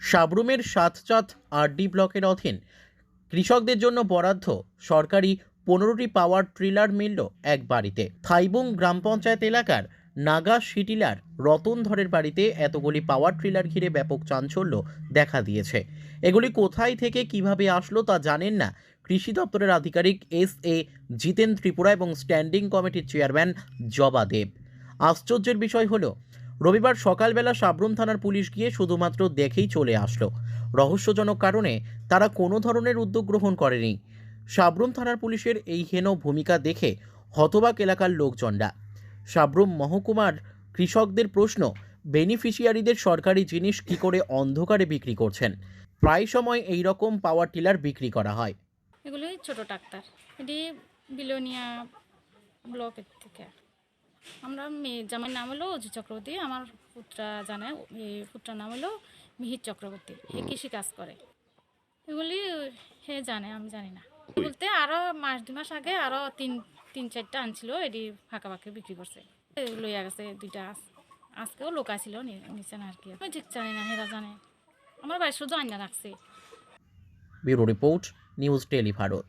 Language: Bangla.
সাবরুমের সাতচাঁদ আরডি ব্লকের অধীন কৃষকদের জন্য বরাদ্দ সরকারি 15টি পাওয়ার ট্রিলার মিলল এক বাড়িতে। থাইবুং গ্রাম পঞ্চায়েত এলাকার নাগা সিটিলার রতন ধরের বাড়িতে এতগুলি পাওয়ার ট্রিলার ঘিরে ব্যাপক চাঞ্চল্য দেখা দিয়েছে। এগুলি কোথায় থেকে কিভাবে আসলো তা জানেন না কৃষি দপ্তরের আধিকারিক এস জিতেন ত্রিপুরা এবং স্ট্যান্ডিং কমিটির চেয়ারম্যান জবা দেব। আশ্চর্যের বিষয় হলো রবিবার সকালবেলা সাবরুম থানার পুলিশ গিয়ে শুধুমাত্র দেখেই চলে আসলো। রহস্যজনক কারণে তারা কোনো ধরনের উদ্যোগ গ্রহণ করেনি। সাবরুম থানার পুলিশের এই হেন ভূমিকা দেখে হতবাক এলাকার লোকজনরা। সাবরুম মহকুমার কৃষকদের প্রশ্ন, বেনিফিশিয়ারিদের সরকারি জিনিস কি করে অন্ধকারে বিক্রি করছেন? প্রায় সময় এই রকম পাওয়ার টিলার বিক্রি করা হয়। এগুলি ছোট ট্রাক্টর। এটি বিলোনিয়া ব্লকের থেকে। আমরা মেয়ে জামাইয়ের নাম হলো অজু চক্রবর্তী, আমার পুত্রা জানে, এই পুত্রার নাম হলো মিহির চক্রবর্তী। হে কৃষি কাজ করে। এগুলি হে জানে, আমি জানি না। বলতে আরও মাস 2 মাস আগে আরও তিন চারটা আনছিল, এটি ফাঁকা ফাঁকে বিক্রি করছে। লইয়া গেছে 2টা। আজকেও লোক আসছিল নিচে না আর কি, আমি ঠিক জানি না, হেরা জানে। আমার বাড়ি শুধু আইনা রাখছে। Bureau report, news tele Bharat.